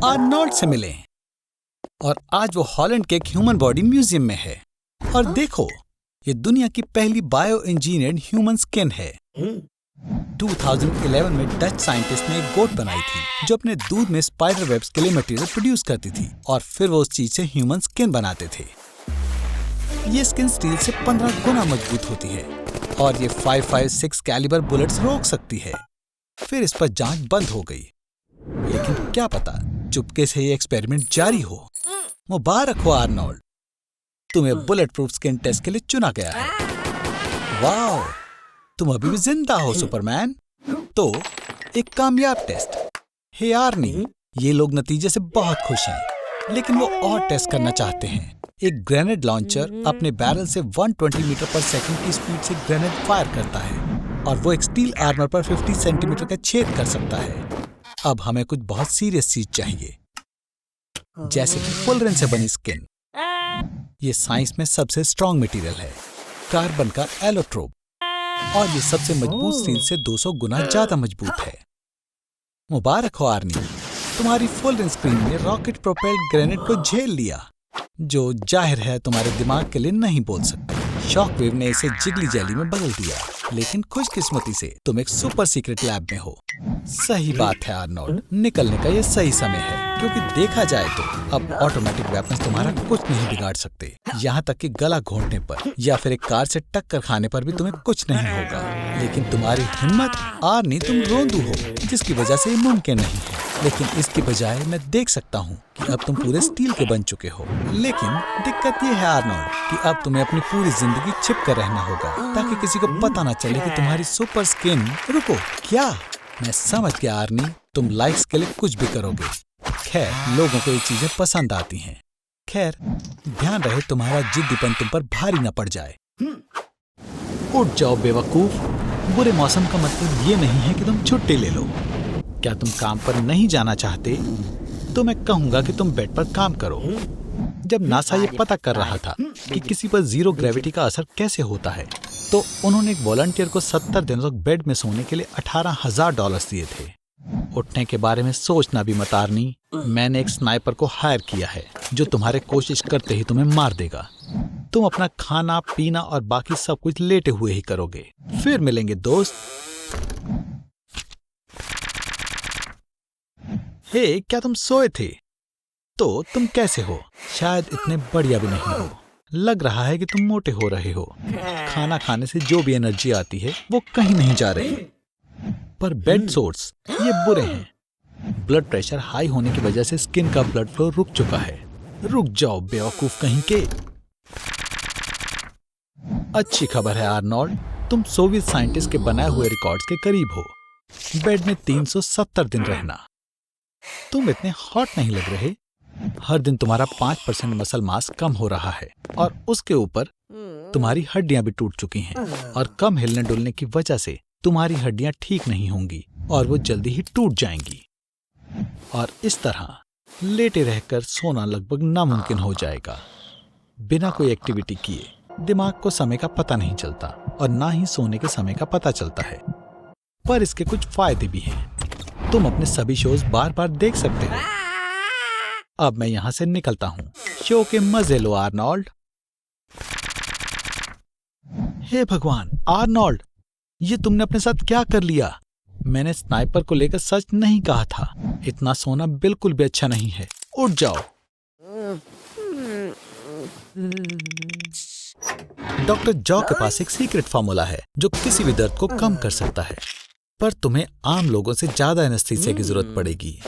Arnold से मिलें। और आज वो हॉलैंड के एक ह्यूमन बॉडी म्यूजियम में है। और देखो, ये दुनिया की पहली बायो इंजीनियर्ड ह्यूमन स्किन है। 2011 में डच साइंटिस्ट ने एक गोट बनाई थी जो अपने दूध में स्पाइडर वेब्स के लिए मटेरियल प्रोड्यूस करती थी और फिर वो उस चीज से ह्यूमन स्किन बनाते थे। ये स्किन स्टील से 15 गुना मजबूत होती है और ये 5.56 कैलिबर बुलेट्स रोक सकती है। फिर इस पर जांच बंद हो गई, लेकिन क्या पता चुपके से ये एक्सपेरिमेंट जारी हो। मुबारक हो आर्नोल्ड, तुम्हें बुलेट प्रूफ स्किन टेस्ट के लिए चुना गया है। वाह, तुम अभी भी जिंदा हो सुपरमैन। तो एक कामयाब टेस्ट। हे आर्नी, ये लोग नतीजे से बहुत खुश हैं, लेकिन वो और टेस्ट करना चाहते हैं। एक ग्रेनेड लॉन्चर अपने बैरल से 120 मीटर पर सेकंड की स्पीड से ग्रेनेड फायर करता है और वो एक स्टील आर्मर पर 50 सेंटीमीटर का छेद कर सकता है। अब हमें कुछ बहुत सीरियस चीज चाहिए, जैसे कि फुलरेन से बनी स्किन। ये साइंस में सबसे स्ट्रॉन्ग मटेरियल है, कार्बन का एलोट्रोप, और ये सबसे मजबूत स्टील से 200 गुना ज्यादा मजबूत है। मुबारक हो आर्नी, तुम्हारी फुलरेन स्क्रीन ने रॉकेट प्रोपेल्ड ग्रेनेड को झेल लिया, जो जाहिर है तुम्हारे दिमाग के लिए नहीं बोल सकते। शॉकवेव ने इसे जिगली जेली में बदल दिया, लेकिन खुशकिस्मती से तुम एक सुपर सीक्रेट लैब में हो। सही बात है आर्नोल्ड, निकलने का ये सही समय है, क्योंकि देखा जाए तो अब ऑटोमेटिक वेपन्स तुम्हारा कुछ नहीं बिगाड़ सकते। यहाँ तक कि गला घोंटने पर या फिर एक कार से टक्कर खाने पर भी तुम्हें कुछ नहीं होगा। लेकिन तुम्हारी हिम्मत, आर्नी, तुम रोंदू हो, जिसकी वजह से ये मुमकिन नहीं है। लेकिन इसकी बजाय मैं देख सकता हूँ कि अब तुम पूरे स्टील के बन चुके हो। लेकिन दिक्कत ये है आर्नोल्ड कि अब तुम्हें अपनी पूरी जिंदगी छिप कर रहना होगा, ताकि किसी को पता न चले कि तुम्हारी सुपर स्किन। रुको, क्या? मैं समझ गया आर्नी, तुम लाइक्स के लिए कुछ भी करोगे। खैर, लोगों को ये चीजें पसंद आती हैं। खैर, ध्यान रहे तुम्हारा जिद्दीपन तुम पर भारी न पड़ जाए। उठ जाओ बेवकूफ, बुरे मौसम का मतलब ये नहीं है कि तुम छुट्टी ले लो। क्या तुम काम पर नहीं जाना चाहते? तो मैं कहूंगा कि तुम बेड पर काम करो। जब नासा ये पता कर रहा था कि किसी पर जीरो ग्रेविटी का असर कैसे होता है, तो उन्होंने एक वॉलंटियर को 70 दिनों तक बेड में सोने के लिए $18,000 दिए थे। उठने के बारे में सोचना भी मत आर्नी, मैंने एक स्नाइपर को हायर किया है जो तुम्हारे कोशिश करते ही तुम्हें मार देगा। तुम अपना खाना पीना और बाकी सब कुछ लेटे हुए ही करोगे। फिर मिलेंगे दोस्त। हे, क्या तुम सोए थे? तो तुम कैसे हो? शायद इतने बढ़िया भी नहीं हो। लग रहा है कि तुम मोटे हो रहे हो। खाना खाने से जो भी एनर्जी आती है वो कहीं नहीं जा रही। पर बेड सोर्स ये बुरे हैं। ब्लड प्रेशर हाई होने की वजह से स्किन का ब्लड फ्लो रुक चुका है। रुक जाओ बेवकूफ कहीं के। अच्छी खबर है आर्नोल्ड, तुम सोवियत साइंटिस्ट के बनाए हुए रिकॉर्ड्स के करीब हो। बेड में 370 दिन रहना। तुम इतने हॉट नहीं लग रहे। हर दिन तुम्हारा 5% मसल मास कम हो रहा है और उसके ऊपर तुम्हारी हड्डियां भी टूट चुकी हैं और कम हिलने डुलने की वजह से तुम्हारी हड्डियां ठीक नहीं होंगी और वो जल्दी ही टूट जाएंगी। और इस तरह लेटे रहकर सोना लगभग नामुमकिन हो जाएगा। बिना कोई एक्टिविटी किए दिमाग को समय का पता नहीं चलता और ना ही सोने के समय का पता चलता है। पर इसके कुछ फायदे भी हैं। तुम अपने सभी शोज बार बार देख सकते हो। अब मैं यहां से निकलता हूं। शो के मजे लो आर्नोल्ड। हे भगवान आर्नोल्ड, ये तुमने अपने साथ क्या कर लिया? मैंने स्नाइपर को लेकर सच नहीं कहा था। इतना सोना बिल्कुल भी अच्छा नहीं है। उठ जाओ। डॉक्टर जॉ के पास एक सीक्रेट फार्मूला है जो किसी भी दर्द को कम कर सकता है, पर तुम्हें आम लोगों से ज्यादा एनेस्थीसिया की जरूरत पड़ेगी।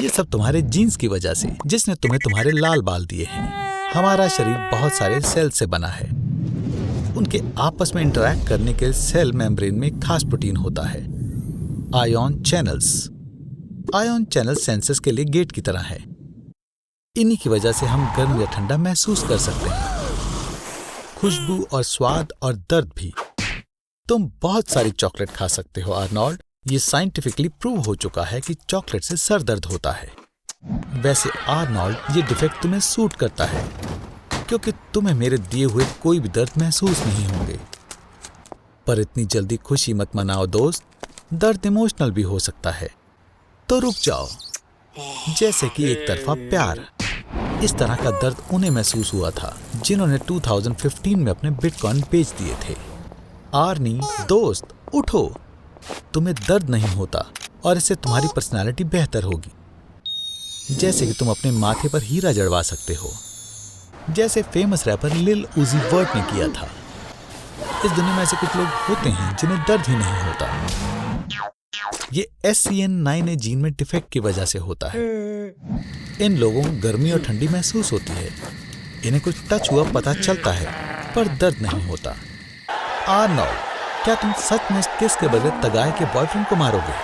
ये सब तुम्हारे जीन्स की वजह से, जिसने तुम्हें तुम्हारे लाल बाल दिए हैं। हमारा शरीर बहुत सारे सेल से बना है। उनके आपस में इंटरैक्ट करने के सेल मेम्ब्रेन में खास प्रोटीन होता है, ion channels. Ion channel senses के लिए गेट की तरह है। इन्हीं की वजह से हम गर्म या ठंडा महसूस कर सकते हैं, खुशबू और स्वाद और दर्द भी। तुम बहुत सारी चॉकलेट खा सकते हो आर्नोल्ड। ये साइंटिफिकली प्रूव हो चुका है कि चॉकलेट से सर दर्द होता है। वैसे आर्नोल्ड, ये डिफेक्ट तुम्हें सूट करता है, क्योंकि तुम्हें मेरे दिए हुए कोई भी दर्द महसूस नहीं होंगे। पर इतनी जल्दी खुशी मत मनाओ दोस्त, दर्द इमोशनल भी हो सकता है। तो रुक जाओ, जैसे कि एक तरफा प्यार। इस तरह का दर्द उन्हें महसूस हुआ था जिन्होंने 2015 में अपने बिटकॉइन बेच दिए थे। आर्नी, दोस्त, उठो। तुम्हें दर्द नहीं होता और इससे तुम्हारी पर्सनालिटी बेहतर होगी। जैसे कि तुम अपने माथे पर हीरा जड़वा सकते हो, जैसे फेमस रैपर लिल उजी वर्ट ने किया था। इस दुनिया में ऐसे कुछ लोग होते हैं जिन्हें दर्द ही नहीं होता। ये SCN9A जीन में डिफेक्ट की वजह से होता है। इन लोगों को गर्मी और ठंडी महसूस होती है। इन्हें कुछ टच हुआ पता चलता है पर दर्द नहीं होता। आर्नोल्ड, क्या तुम सच में किस के बदले तगाए के बॉयफ्रेंड को मारोगे?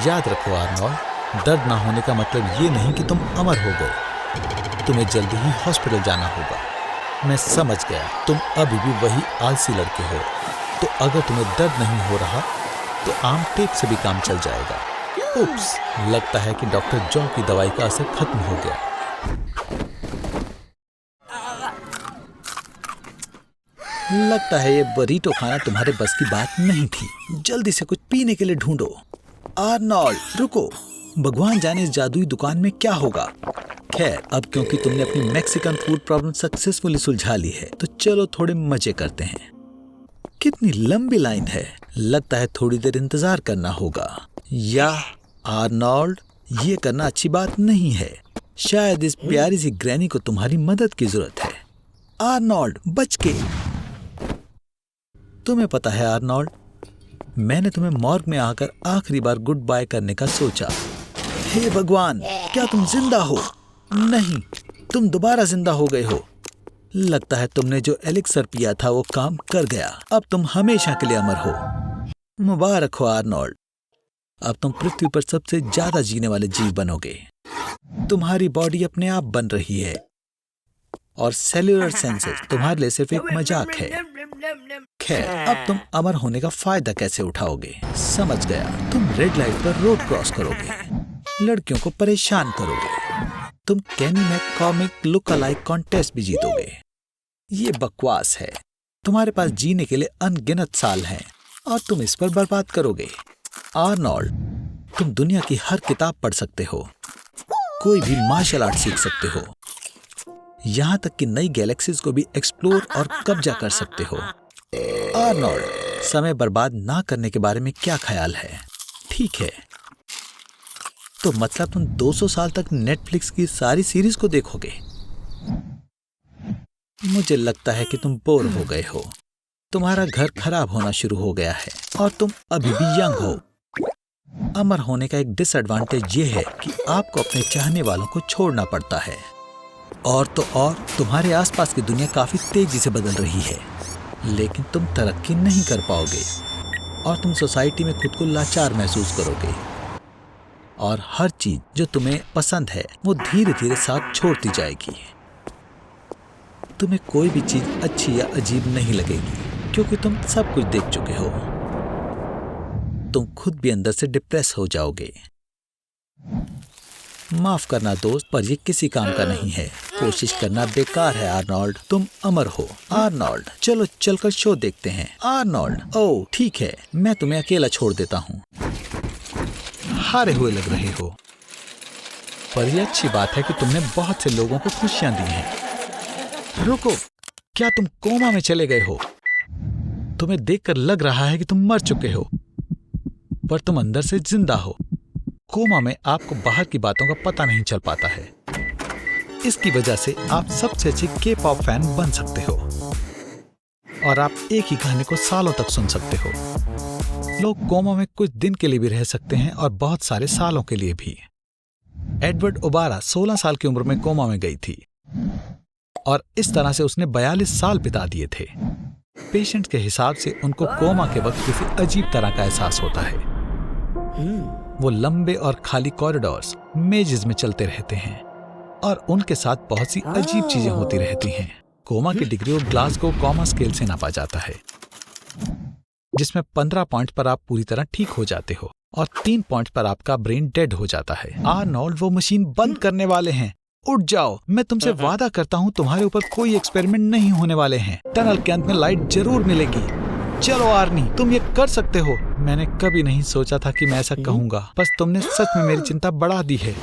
याद रखो आर्नोल्ड, दर्द ना होने का मतलब ये नहीं कि तुम अमर हो गए। तुम्हें जल्दी ही हॉस्पिटल जाना होगा। मैं समझ गया, तुम अभी भी वही आलसी लड़के हो। तो अगर तुम्हें दर्द नहीं हो रहा तो आम टेप से भी काम चल जाएगा। उप्स, लगता है कि डॉक्टर जॉ की दवाई का असर खत्म हो गया। लगता है ये बरीटो खाना तुम्हारे बस की बात नहीं थी। जल्दी से कुछ पीने के लिए ढूंढो। आर्नोल्ड, रुको। भगवान जाने इस जादुई दुकान में क्या होगा। खैर, अब क्योंकि तुमने अपनी मैक्सिकन फूड प्रॉब्लम सक्सेसफुली सुलझा ली है तो चलो थोड़े मजे करते हैं। कितनी लंबी लाइन है। लगता है थोड़ी देर इंतजार करना होगा। या आर्नोल्ड, ये करना अच्छी बात नहीं है। शायद इस प्यारी सी ग्रैनी को तुम्हारी मदद की जरूरत है। आर्नोल्ड, बच के। तुम्हें पता है आर्नोल्ड, मैंने तुम्हें मॉर्ग में आकर आखिरी बार गुड बाय करने का सोचा। हे भगवान, क्या तुम जिंदा हो? नहीं, तुम दोबारा जिंदा हो गए हो। लगता है तुमने जो एलिक्सर पिया था वो काम कर गया। अब तुम हमेशा के लिए अमर हो। मुबारक हो आर्नोल्ड, अब तुम पृथ्वी पर सबसे ज्यादा जीने वाले जीव बनोगे। तुम्हारी बॉडी अपने आप बन रही है और सेल्यूलर सेंसेस तुम्हारे लिए सिर्फ एक मजाक है। खैर, अब तुम अमर होने का फायदा कैसे उठाओगे? समझ गया, तुम रेड लाइट पर रोड क्रॉस करोगे, लड़कियों को परेशान करोगे, तुम कैनी में कॉमिक लुक अलाइक कॉन्टेस्ट भी जीतोगे। ये बकवास है। तुम्हारे पास जीने के लिए अनगिनत साल हैं और तुम इस पर बर्बाद करोगे। आर्नोल्ड, तुम दुनिया की हर किताब पढ़ सकते हो, कोई भी मार्शल आर्ट सीख सकते हो, यहाँ तक कि नई गैलेक्सीज को भी एक्सप्लोर और कब्जा कर सकते हो। आर्नोल्ड, समय बर्बाद ना करने के बारे में क्या ख्याल है? ठीक है, तो मतलब तुम 200 साल तक नेटफ्लिक्स की सारी सीरीज को देखोगे? मुझे लगता है कि तुम बोर हो गए हो। तुम्हारा घर खराब होना शुरू हो गया है और तुम अभी भी यंग हो। अमर होने का एक डिसएडवांटेज ये है कि आपको अपने चाहने वालों को छोड़ना पड़ता है। और तो और तुम्हारे आसपास की दुनिया काफी तेजी से बदल रही है, लेकिन तुम तरक्की नहीं कर पाओगे और तुम सोसाइटी में खुद को लाचार महसूस करोगे और हर चीज जो तुम्हें पसंद है वो धीरे धीरे साथ छोड़ती जाएगी। तुम्हें कोई भी चीज अच्छी या अजीब नहीं लगेगी क्योंकि तुम सब कुछ देख चुके हो। तुम खुद भी अंदर से डिप्रेस हो जाओगे। माफ करना दोस्त, पर ये किसी काम का नहीं है। कोशिश करना बेकार है आर्नोल्ड, तुम अमर हो। आर्नोल्ड, चलो चलकर शो देखते हैं। आर्नोल्ड, ओह ठीक है, मैं तुम्हें अकेला छोड़ देता हूँ। हारे हुए लग रहे हो, पर यह अच्छी बात है कि तुमने बहुत से लोगों को खुशियां दी हैं। रुको, क्या तुम कोमा में चले गए हो? तुम्हें देखकर लग रहा है कि तुम मर चुके हो, पर तुम अंदर से जिंदा हो। कोमा में आपको बाहर की बातों का पता नहीं चल पाता है। इसकी वजह से आप सबसे अच्छे के-पॉप फैन बन सकते हो और आप एक ही गाने को सालों तक सुन सकते हो। लोग कोमा में कुछ दिन के लिए भी रह सकते हैं और बहुत सारे सालों के लिए भी। एडवर्ड ओबारा 16 साल की उम्र में कोमा में गई थी और इस तरह से उसने 42 साल बिता दिए थे। पेशेंट के हिसाब से उनको कोमा के वक्त किसी अजीब तरह का एहसास होता है। वो लंबे और खाली कॉरिडोर्स, मेजेस में चलते रहते हैं और उनके साथ बहुत सी अजीब चीजें होती रहती हैं। कोमा की डिग्री को ग्लासगो कोमा स्केल से नापा जाता है, जिसमें 15 पॉइंट पर आप पूरी तरह ठीक हो जाते हो और 3 पॉइंट पर आपका ब्रेन डेड हो जाता है। आर्नोल्ड, वो मशीन बंद करने वाले हैं। उठ जाओ, मैं तुमसे वादा करता हूँ तुम्हारे ऊपर कोई एक्सपेरिमेंट नहीं होने वाले हैं। टनल के अंत में लाइट जरूर मिलेगी। चलो आर्नी, तुम ये कर सकते हो। मैंने कभी नहीं सोचा था कि मैं ऐसा कहूंगा, बस तुमने सच में मेरी चिंता बढ़ा दी है।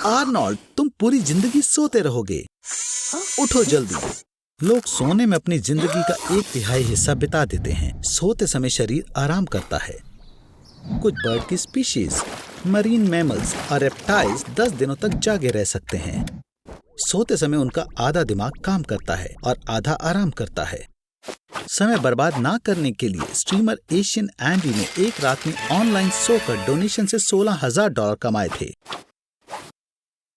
आर्नोल्ड, तुम पूरी जिंदगी सोते रहोगे। उठो जल्दी। लोग सोने में अपनी जिंदगी का 1/3 हिस्सा बिता देते हैं। सोते समय शरीर आराम करता है। कुछ बर्ड की स्पीशीज, मरीन मैमल्स और रेप्टाइल्स 10 दिनों तक जागे रह सकते हैं। सोते समय उनका आधा दिमाग काम करता है और आधा आराम करता है। समय बर्बाद ना करने के लिए स्ट्रीमर एशियन एंडी ने एक रात में ऑनलाइन सोकर डोनेशन से $16,000 कमाए थे।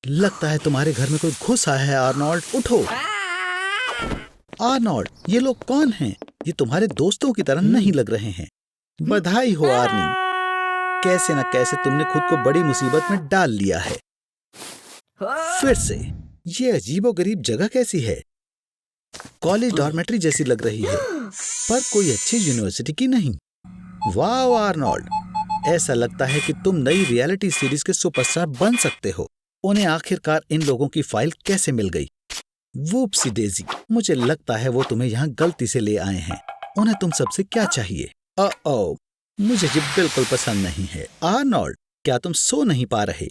लगता है तुम्हारे घर में कोई घुस आया है आर्नोल्ड। उठो। आर्नोल्ड, ये लोग कौन हैं? ये तुम्हारे दोस्तों की तरह नहीं लग रहे हैं। बधाई हो आर्नी, कैसे न कैसे तुमने खुद को बड़ी मुसीबत में डाल लिया है। फिर से ये अजीबोगरीब जगह कैसी है? कॉलेज डॉर्मेट्री जैसी लग रही है, पर कोई अच्छी यूनिवर्सिटी की नहीं। वाह आर्नोल्ड, ऐसा लगता है कि तुम नई रियलिटी सीरीज के सुपरस्टार बन सकते हो। उन्हें आखिरकार इन लोगों की फाइल कैसे मिल गई? वूप्सी डेजी, मुझे लगता है वो तुम्हें यहाँ गलती से ले आए हैं। उन्हें तुम सबसे क्या चाहिए? ओ, मुझे ये बिल्कुल पसंद नहीं है। आर्नोल्ड, क्या तुम सो नहीं पा रहे?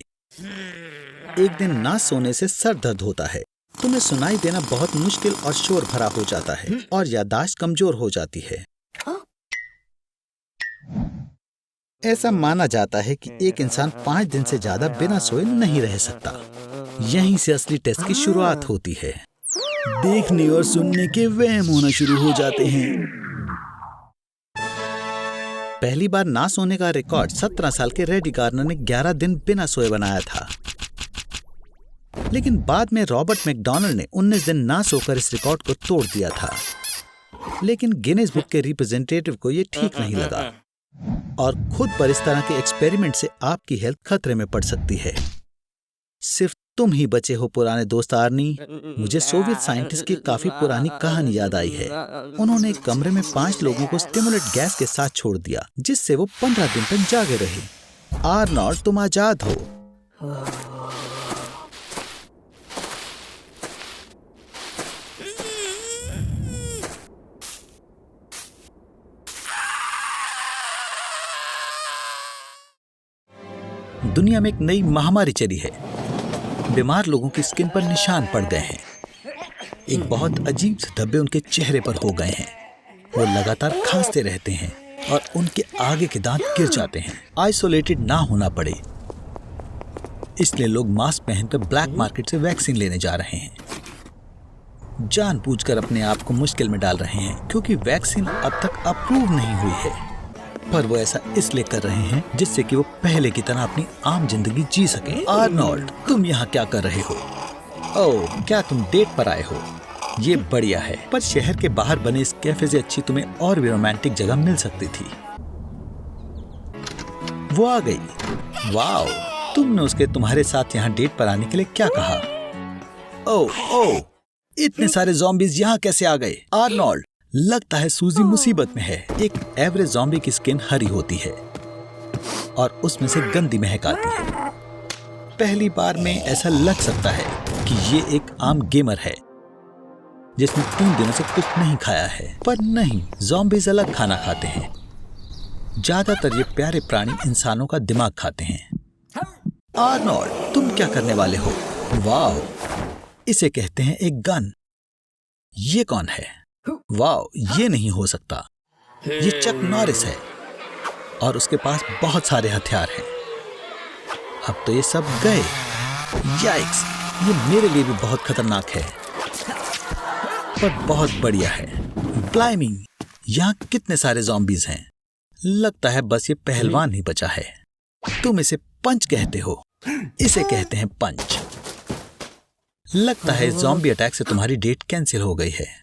एक दिन ना सोने से सर दर्द होता है। तुम्हें सुनाई देना बहुत मुश्किल और शोर भरा हो जाता है और याददाश्त कमजोर हो जाती है। ऐसा माना जाता है कि एक इंसान 5 दिन से ज्यादा बिना सोए नहीं रह सकता। यहीं से असली टेस्ट की शुरुआत होती है। देखने और सुनने के वहम होना शुरू हो जाते हैं। पहली बार ना सोने का रिकॉर्ड 17 साल के रेडी गार्नर ने 11 दिन बिना सोए बनाया था। लेकिन बाद में रॉबर्ट मैकडॉनल्ड ने 19 दिन ना सोकर इस रिकॉर्ड को तोड़ दिया था। लेकिन गिनीज बुक के रिप्रेजेंटेटिव को यह ठीक नहीं लगा और खुद पर इस तरह के एक्सपेरिमेंट से आपकी हेल्थ खतरे में पड़ सकती है। सिर्फ तुम ही बचे हो पुराने दोस्त आर्नी। मुझे सोवियत साइंटिस्ट की काफी पुरानी कहानी याद आई है। उन्होंने एक कमरे में 5 लोगों को स्टिमुलेट गैस के साथ छोड़ दिया, जिससे वो 15 दिन तक जागे रहे। आर्नोल्ड, तुम आजाद हो। दुनिया में एक नई महामारी चली है। बीमार लोगों की स्किन पर निशान पड़ गए हैं। एक बहुत अजीब से धब्बे उनके चेहरे पर हो गए हैं। वो लगातार खांसते रहते हैं और उनके आगे के दांत गिर जाते हैं। आइसोलेटेड ना होना पड़े, इसलिए लोग मास्क पहनकर ब्लैक मार्केट से वैक्सीन लेने जा रहे हैं। जानबूझकर अपने आप को मुश्किल में डाल रहे हैं, क्योंकि वैक्सीन अब तक अप्रूव नहीं हुई है। पर वो ऐसा इसलिए कर रहे हैं जिससे कि वो पहले की तरह अपनी आम जिंदगी जी सके। आर्नोल्ड, तुम यहाँ क्या कर रहे हो? ओह, क्या तुम डेट पर आए हो? ये बढ़िया है, पर शहर के बाहर बने इस कैफे से अच्छी तुम्हें और भी रोमांटिक जगह मिल सकती थी। वो आ गई। वाओ, तुमने उसके तुम्हारे साथ यहाँ डेट पर आने के लिए क्या कहा? ओह, इतने सारे ज़ॉम्बीज़ यहाँ कैसे आ गए? आर्नोल्ड, लगता है सूजी मुसीबत में है। एक एवरेज ज़ॉम्बी की स्किन हरी होती है और उसमें से गंदी महक आती है। पहली बार में ऐसा लग सकता है कि ये एक आम गेमर है जिसने 3 दिनों से कुछ नहीं खाया है, पर नहीं, ज़ॉम्बीज़ अलग खाना खाते हैं। ज्यादातर ये प्यारे प्राणी इंसानों का दिमाग खाते हैं। आर्नोल्ड, तुम क्या करने वाले हो? वाह, इसे कहते हैं एक गन। ये कौन है? वाह, ये नहीं हो सकता। ये चक नॉरिस है और उसके पास बहुत सारे हथियार हैं। अब तो ये सब गए। याइक्स, ये मेरे लिए भी बहुत खतरनाक है, पर बहुत बढ़िया है। ब्लाइमी, यहाँ कितने सारे ज़ॉम्बीज़ हैं। लगता है बस ये पहलवान ही बचा है। तुम इसे पंच कहते हो। इसे कहते हैं पंच। लगता है ज़ॉम्बी अटैक से तुम्हारी डेट कैंसिल हो गई है।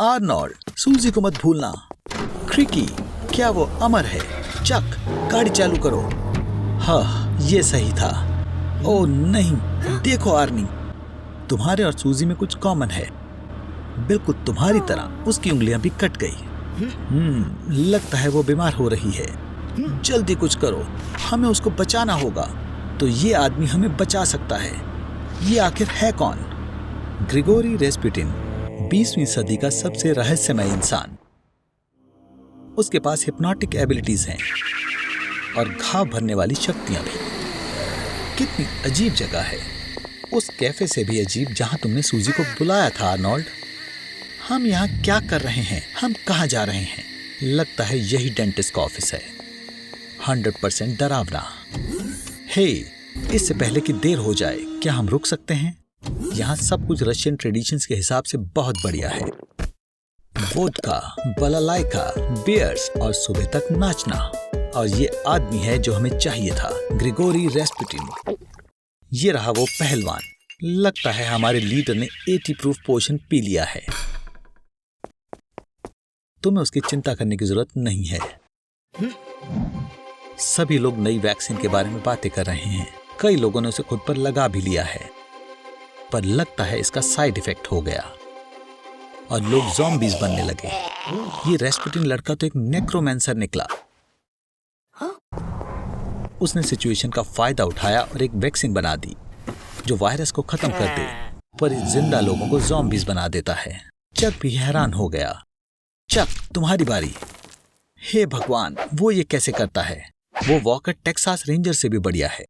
आर्नोल्ड, सूजी को मत भूलना। क्रिकी, क्या वो अमर है? चक, गाड़ी चालू करो। हाँ, ये सही था। ओह नहीं, देखो आर्नी, तुम्हारे और सूजी में कुछ कॉमन है। बिल्कुल तुम्हारी तरह उसकी उंगलियां भी कट गई। लगता है वो बीमार हो रही है। जल्दी कुछ करो, हमें उसको बचाना होगा। तो ये आदमी हमें बचा सकता है। ये आखिर है कौन? ग्रिगोरी रेस्पुटिन, 20वीं सदी का सबसे रहस्यमय इंसान। उसके पास हिप्नोटिक एबिलिटीज हैं और घाव भरने वाली शक्तियां भी। कितनी अजीब जगह है, उस कैफे से भी अजीब जहां तुमने सूजी को बुलाया था आर्नोल्ड। हम यहाँ क्या कर रहे हैं? हम कहाँ जा रहे हैं? लगता है यही डेंटिस्ट का ऑफिस है। 100% डरावना। हे, इससे पहले कि देर हो जाए, क्या हम रुक सकते हैं? यहाँ सब कुछ रशियन ट्रेडिशंस के हिसाब से बहुत बढ़िया है। वोडका, बालालाइका, बियर्स और सुबह तक नाचना। और ये आदमी है जो हमें चाहिए था, ग्रिगोरी रेस्पुटिन। ये रहा वो पहलवान। लगता है हमारे लीडर ने 80 प्रूफ पोशन पी लिया है। तुम्हें उसकी चिंता करने की जरूरत नहीं है। सभी लोग नई वैक्सीन के बारे में बातें कर रहे हैं। कई लोगों ने उसे खुद पर लगा भी लिया है, पर लगता है इसका साइड इफेक्ट हो गया और लोग ज़ॉम्बीज बनने लगे। ये रेस्पुटिन लड़का तो एक नेक्रोमैंसर निकला। उसने सिचुएशन का फायदा उठाया और एक वैक्सीन बना दी जो वायरस को खत्म कर दे, पर इस जिंदा लोगों को ज़ॉम्बीज बना देता है। चक भी हैरान हो गया। चक, तुम्हारी बारी। हे भगवान, वो ये कैसे करता है? वो वॉकर टेक्सास रेंजर से भी बढ़िया है।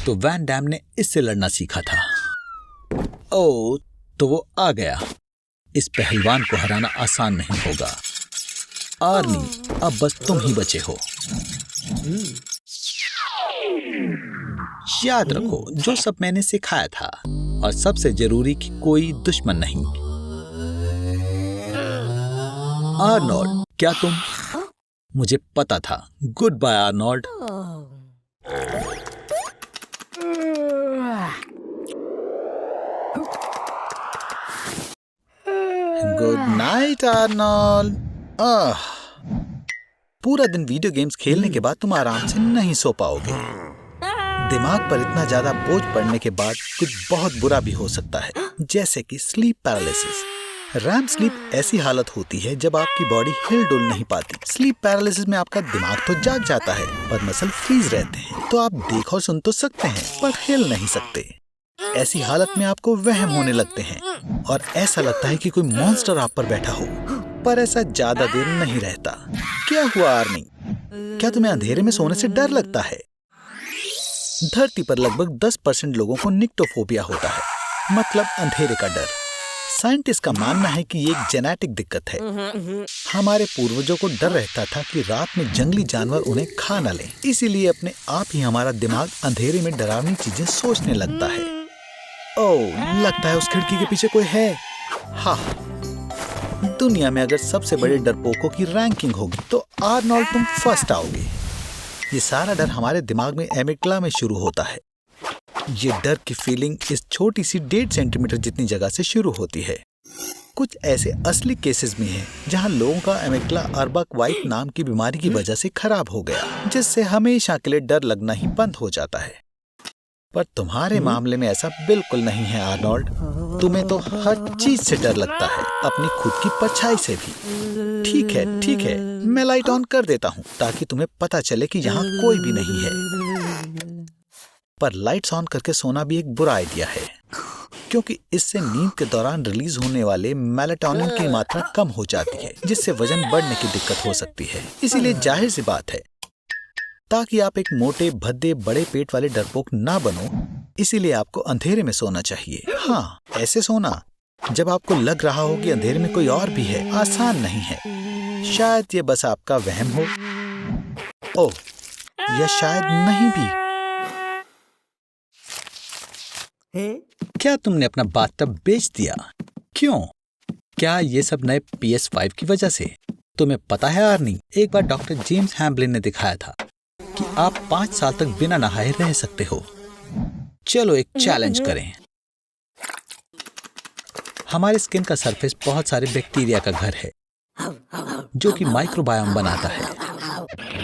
तो वैन डैम ने इससे लड़ना सीखा था। ओह, तो वो आ गया। इस पहलवान को हराना आसान नहीं होगा। आर्नी, अब बस तुम ही बचे हो। याद रखो जो सब मैंने सिखाया था, और सबसे जरूरी कि कोई दुश्मन नहीं। आर्नोल्ड, क्या तुम? मुझे पता था। Goodbye Arnold. Good night Arnold. पूरा दिन वीडियो गेम्स खेलने के बाद तुम आराम से नहीं सो पाओगे। दिमाग पर इतना ज्यादा बोझ पड़ने के बाद कुछ बहुत बुरा भी हो सकता है, जैसे कि स्लीप पैरालिसिस। रैम स्लीप ऐसी हालत होती है जब आपकी बॉडी हिल डुल नहीं पाती। स्लीप पैरालिसिस में आपका दिमाग तो जाग जाता है, पर मसल फ्रीज रहते हैं। तो आप देख और सुन तो सकते हैं, पर हिल नहीं सकते। ऐसी हालत में आपको वहम होने लगते हैं और ऐसा लगता है कि कोई मॉन्स्टर आप पर बैठा हो, पर ऐसा ज्यादा देर नहीं रहता। क्या हुआ आर्नी? क्या तुम्हें अंधेरे में सोने से डर लगता है? धरती पर लगभग 10% लोगों को निक्टोफोबिया होता है, मतलब अंधेरे का डर। साइंटिस्ट का मानना है कि ये एक जेनेटिक दिक्कत है। हमारे पूर्वजों को डर रहता था कि रात में जंगली जानवर उन्हें खा न लें, इसीलिए अपने आप ही हमारा दिमाग अंधेरे में डरावनी चीजें सोचने लगता है। ओह, लगता है उस खिड़की के पीछे कोई है। हाँ, दुनिया में अगर सबसे बड़े डरपोकों की रैंकिंग होगी तो आर्नोल्ड तुम फर्स्ट आओगे। ये सारा डर हमारे दिमाग में एमिग्डाला में शुरू होता है। ये डर की फीलिंग इस छोटी सी 1.5 सेंटीमीटर जितनी जगह से शुरू होती है। कुछ ऐसे असली केसेस भी हैं जहां लोगों का एमिग्डाला अर्बक वाइट नाम की बीमारी की वजह से खराब हो गया, जिससे हमेशा के लिए डर लगना ही बंद हो जाता है। पर तुम्हारे मामले में ऐसा बिल्कुल नहीं है आर्नोल्ड। तुम्हें तो हर चीज से डर लगता है, अपनी खुद की परछाई से भी। ठीक है, मैं लाइट ऑन कर देता हूँ ताकि तुम्हें पता चले कि यहाँ कोई भी नहीं है। पर लाइट्स ऑन करके सोना भी एक बुरा आइडिया है, क्योंकि इससे नींद के दौरान रिलीज होने वाले मेलाटोनिन की मात्रा कम हो जाती है, जिससे वजन बढ़ने की दिक्कत हो सकती है। इसीलिए जाहिर सी बात है, ताकि आप एक मोटे भद्दे बड़े पेट वाले डरपोक ना बनो, इसीलिए आपको अंधेरे में सोना चाहिए। हाँ, ऐसे सोना जब आपको लग रहा हो कि अंधेरे में कोई और भी है, आसान नहीं है। शायद ये बस आपका वहम हो, ओह, या शायद नहीं भी। क्या तुमने अपना बाथटब बेच दिया? क्यों? क्या ये सब नए PS5 की वजह से? तुम्हें पता है आर्नी, एक बार डॉक्टर जेम्स हैम्बलिन ने दिखाया था कि आप 5 साल तक बिना नहाए रह सकते हो। चलो एक चैलेंज करें। हमारे स्किन का सरफेस बहुत सारे बैक्टीरिया का घर है जो कि माइक्रोबायोम बनाता है।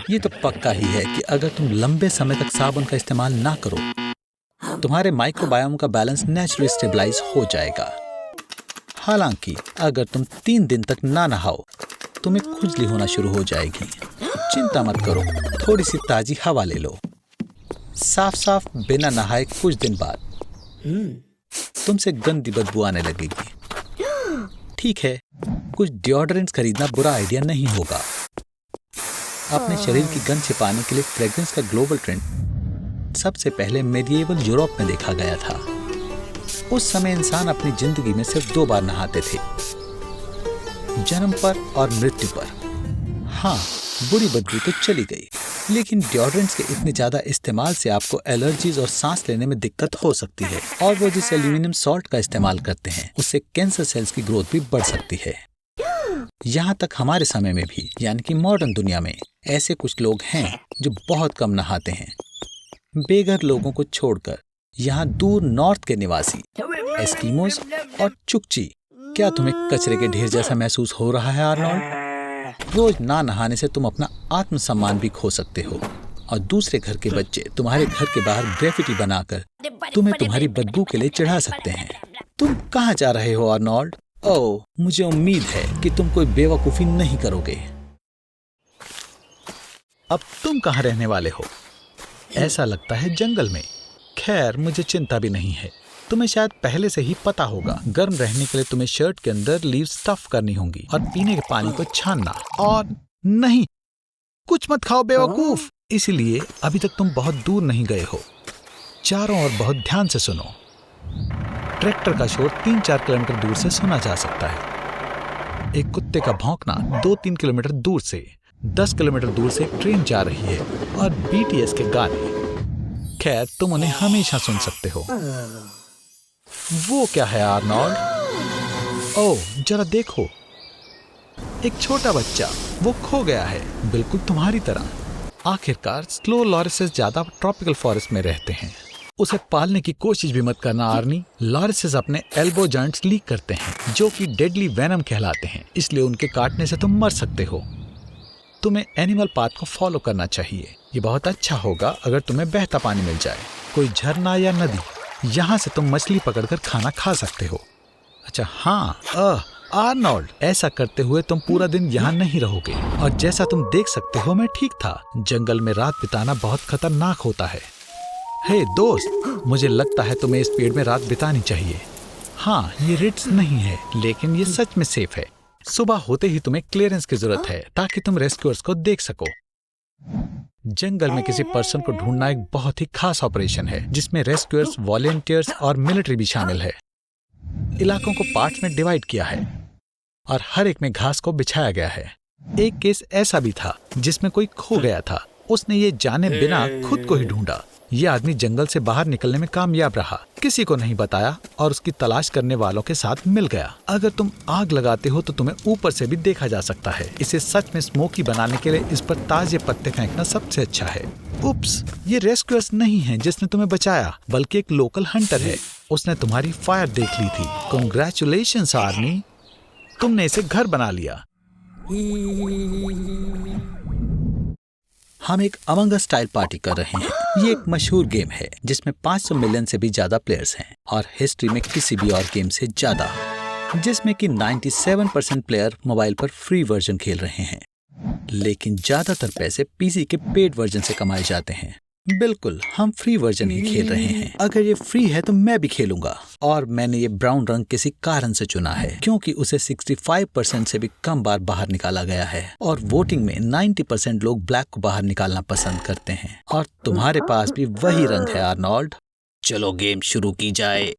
ये तो पक्का ही है कि अगर तुम लंबे समय तक साबुन का इस्तेमाल ना करो, तुम्हारे माइक्रोबायोम का बैलेंस नेचुरली स्टेबलाइज हो जाएगा। हालांकि अगर तुम 3 दिन तक ना नहाओ, तुम्हें खुजली होना शुरू हो जाएगी। चिंता मत करो, थोड़ी सी ताजी हवा ले लो। साफ साफ बिना नहाए कुछ दिन बाद तुमसे गंदी बदबू आने लगेगी। ठीक है, कुछ डिओड्रेंट्स खरीदना बुरा आइडिया नहीं होगा। अपने शरीर की गंध छिपाने के लिए फ्रेग्रेंस का ग्लोबल ट्रेंड सबसे पहले मेडिएवल यूरोप में देखा गया था। उस समय इंसान अपनी जिंदगी में सिर्फ 2 बार नहाते थे, जन्म पर और मृत्यु पर। हाँ, बुरी बदबू तो चली गई, लेकिन डिओड्रेंट्स के इतने ज्यादा इस्तेमाल से आपको एलर्जीज और सांस लेने में दिक्कत हो सकती है। और वो जिस एल्यूमिनियम सॉल्ट का इस्तेमाल करते हैं, उससे कैंसर सेल्स की ग्रोथ भी बढ़ सकती है। यहाँ तक हमारे समय में भी, यानी कि मॉडर्न दुनिया में, ऐसे कुछ लोग हैं जो बहुत कम नहाते हैं। बेघर लोगों को छोड़कर यहाँ दूर नॉर्थ के निवासी, एस्किमोस और चुकची। क्या तुम्हें कचरे के ढेर जैसा महसूस हो रहा है आर्नोल्ड? रोज ना नहाने से तुम अपना आत्मसम्मान भी खो सकते हो, और दूसरे घर के बच्चे तुम्हारे घर के बाहर ग्रेफिटी बनाकर तुम्हें तुम्हारी बदबू के लिए चढ़ा सकते हैं। तुम कहाँ जा रहे हो आर्नोल्ड? ओह, मुझे उम्मीद है कि तुम कोई बेवकूफी नहीं करोगे। अब तुम कहाँ रहने वाले हो? ऐसा लगता है जंगल में। खैर, मुझे चिंता भी नहीं है, तुम्हें शायद पहले से ही पता होगा। गर्म रहने के लिए तुम्हें शर्ट के अंदर लीव स्टफ करनी होंगी और पीने के पानी को छानना। और नहीं, कुछ मत खाओ बेवकूफ। इसलिए अभी तक तुम बहुत दूर नहीं गए हो। चारों ओर बहुत ध्यान से सुनो। ट्रैक्टर का शोर 3-4 किलोमीटर दूर से सुना जा सकता है। एक कुत्ते का भौंकना 2-3 किलोमीटर दूर से। 10 किलोमीटर दूर से एक ट्रेन जा रही है, और बीटीएस के गाने। खैर, तुम उन्हें हमेशा सुन सकते हो। वो क्या है आर्नोल्ड? ओह, जरा देखो, एक छोटा बच्चा, वो खो गया है, बिल्कुल तुम्हारी तरह। आखिरकार स्लो लॉरिसेस ज्यादा ट्रॉपिकल फॉरेस्ट में रहते हैं। उसे पालने की कोशिश भी मत करना आर्नी। लॉरिसेस अपने एल्बो जॉइंट्स लीक करते हैं, जो कि डेडली वेनम कहलाते हैं, इसलिए उनके काटने से तुम मर सकते हो। तुम्हें एनिमल पाथ को फॉलो करना चाहिए। ये बहुत अच्छा होगा अगर तुम्हें बहता पानी मिल जाए, कोई झरना या नदी। यहाँ से तुम मछली पकड़कर खाना खा सकते हो। अच्छा हाँ, आर्नोल्ड, ऐसा करते हुए तुम पूरा दिन यहाँ नहीं रहोगे। और जैसा तुम देख सकते हो, मैं ठीक था। जंगल में रात बिताना बहुत खतरनाक होता है। हे दोस्त, मुझे लगता है तुम्हें इस पेड़ में रात बितानी चाहिए। हाँ, ये रिट्स नहीं है, लेकिन ये सच में सेफ है। सुबह होते ही तुम्हें क्लियरेंस की जरूरत है, ताकि तुम रेस्क्यूअर्स को देख सको। जंगल में किसी पर्सन को ढूंढना एक बहुत ही खास ऑपरेशन है, जिसमें रेस्क्यूअर्स, वॉलेंटियर्स और मिलिट्री भी शामिल है। इलाकों को पार्ट्स में डिवाइड किया है, और हर एक में घास को बिछाया गया है। एक केस ऐसा भी था जिसमें कोई खो गया था। उसने ये जाने बिना खुद को ही ढूंढा। ये आदमी जंगल से बाहर निकलने में कामयाब रहा, किसी को नहीं बताया, और उसकी तलाश करने वालों के साथ मिल गया। अगर तुम आग लगाते हो तो तुम्हें ऊपर से भी देखा जा सकता है। इसे सच में स्मोकी बनाने के लिए इस पर ताजे पत्ते फेंकना सबसे अच्छा है। उप्स, ये रेस्क्यूअर्स नहीं है जिसने तुम्हें बचाया, बल्कि एक लोकल हंटर है। उसने तुम्हारी फायर देख ली थी। कांग्रेचुलेशंस आर्नी, तुमने इसे घर बना लिया। हम एक अमंग अस स्टाइल पार्टी कर रहे हैं। ये एक मशहूर गेम है जिसमें 500 मिलियन से भी ज्यादा प्लेयर्स हैं, और हिस्ट्री में किसी भी और गेम से ज्यादा, जिसमें कि 97% प्लेयर मोबाइल पर फ्री वर्जन खेल रहे हैं। लेकिन ज्यादातर पैसे पीसी के पेड वर्जन से कमाए जाते हैं। बिल्कुल, हम फ्री वर्जन ही खेल रहे हैं। अगर ये फ्री है तो मैं भी खेलूंगा। और मैंने ये ब्राउन रंग किसी कारण से चुना है, क्योंकि उसे 65% से भी कम बार बाहर निकाला गया है। और वोटिंग में 90% लोग ब्लैक को बाहर निकालना पसंद करते हैं। और तुम्हारे पास भी वही रंग है आर्नोल्ड। चलो गेम शुरू की जाए।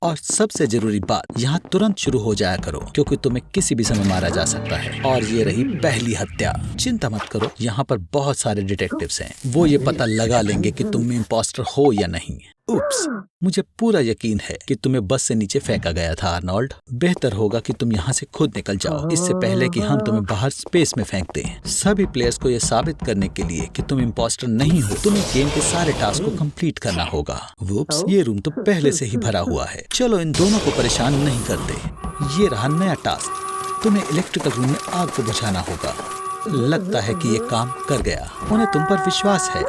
और सबसे जरूरी बात, यहाँ तुरंत शुरू हो जाया करो, क्योंकि तुम्हें किसी भी समय मारा जा सकता है। और ये रही पहली हत्या। चिंता मत करो, यहाँ पर बहुत सारे डिटेक्टिव्स हैं। वो ये पता लगा लेंगे कि तुम इम्पोस्टर हो या नहीं। उप्स, मुझे पूरा यकीन है कि तुम्हें बस से नीचे फेंका गया था आर्नोल्ड। बेहतर होगा कि तुम यहाँ से खुद निकल जाओ, इससे पहले कि हम तुम्हें बाहर स्पेस में फेंक दें। सभी प्लेयर्स को यह साबित करने के लिए कि तुम इम्पोस्टर नहीं हो, तुम्हें गेम के सारे टास्क को कंप्लीट करना होगा। वुप्स, ये रूम तो पहले से ही भरा हुआ है। चलो इन दोनों को परेशान नहीं करते। ये रहा नया टास्क, तुम्हें इलेक्ट्रिकल रूम में आग को बुझाना होगा। लगता है कि ये काम कर गया। उन्हें तुम पर विश्वास है।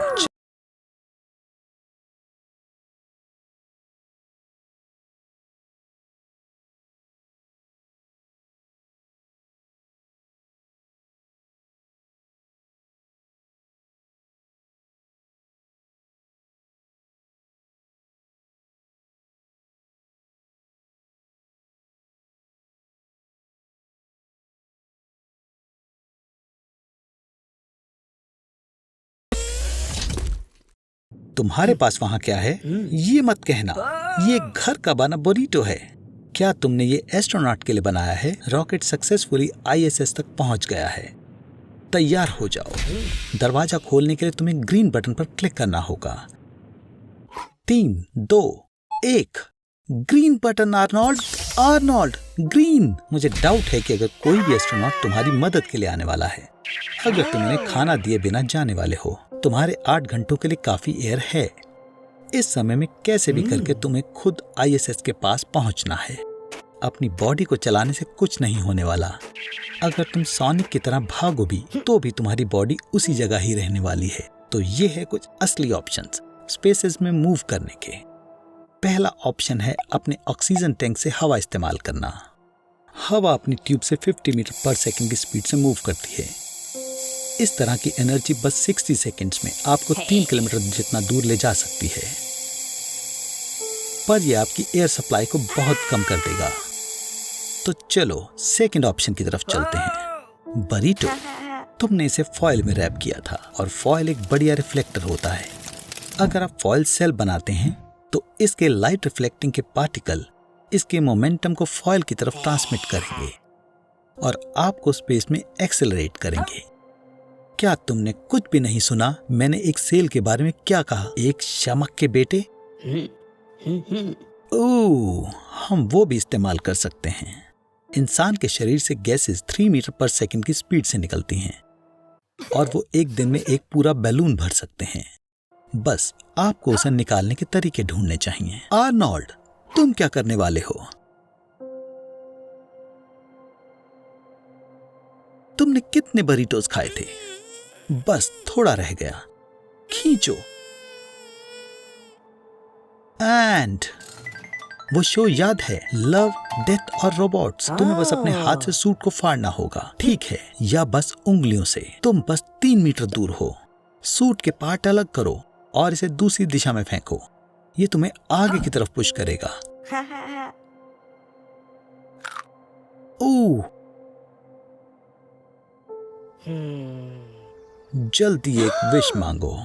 तुम्हारे पास वहाँ क्या है ये मत कहना, ये घर का बना बुरीटो है। क्या तुमने ये एस्ट्रोनॉट के लिए बनाया है? रॉकेट सक्सेसफुली ISS तक पहुंच गया है। तैयार हो जाओ। दरवाजा खोलने के लिए तुम्हें ग्रीन बटन पर क्लिक करना होगा। 3, 2, 1 green button. Arnold, Arnold, green. मुझे डाउट है कि अगर कोई भी एस्ट्रोनॉट तुम्हारी मदद के लिए आने वाला है, अगर तुम उन्हें खाना दिए बिना जाने वाले हो, तुम्हारे 8 घंटों के लिए काफी एयर है। इस समय में कैसे भी करके तुम्हें खुद ISS के पास पहुंचना है। अपनी बॉडी को चलाने से कुछ नहीं होने वाला। अगर तुम सोनिक की तरह भागो भी तो भी तुम्हारी बॉडी उसी जगह ही रहने वाली है। तो ये है कुछ असली ऑप्शंस स्पेसेस में मूव करने के। पहला ऑप्शन है अपने ऑक्सीजन टैंक से हवा इस्तेमाल करना। हवा अपनी ट्यूब से 50 मीटर पर सेकंड की स्पीड से मूव करती है। इस तरह की एनर्जी बस 60 सेकंड्स में आपको 3 किलोमीटर जितना दूर ले जा सकती है, पर यह आपकी एयर सप्लाई को बहुत कम कर देगा। तो चलो सेकंड ऑप्शन की तरफ चलते हैं। बरीटो। तुमने इसे फॉयल में रैप किया था और फॉयल एक बढ़िया रिफ्लेक्टर होता है। अगर आप फॉयल सेल बनाते हैं तो इसके लाइट रिफ्लेक्टिंग के पार्टिकल इसके मोमेंटम को फॉयल की तरफ ट्रांसमिट करेंगे और आपको स्पेस में एक्सेलरेट करेंगे। क्या तुमने कुछ भी नहीं सुना? मैंने एक सेल के बारे में क्या कहा? एक शमक के बेटे। ओह, हम वो भी इस्तेमाल कर सकते हैं। इंसान के शरीर से गैसेस 3 मीटर पर सेकंड की स्पीड से निकलती हैं और वो एक दिन में एक पूरा बैलून भर सकते हैं। बस आपको उसे निकालने के तरीके ढूंढने चाहिए। आर्नोल्ड, तुम क्या करने वाले हो? तुमने कितने बरीटोस खाए थे? बस थोड़ा रह गया। खींचो। एंड वो शो याद है, लव, डेथ और रोबोट्स? तुम्हें बस अपने हाथ से सूट को फाड़ना होगा, ठीक है? या बस उंगलियों से। तुम बस 3 मीटर दूर हो। सूट के पार्ट अलग करो और इसे दूसरी दिशा में फेंको। ये तुम्हें आगे की तरफ पुश करेगा। ओह, जल्दी एक विश मांगो।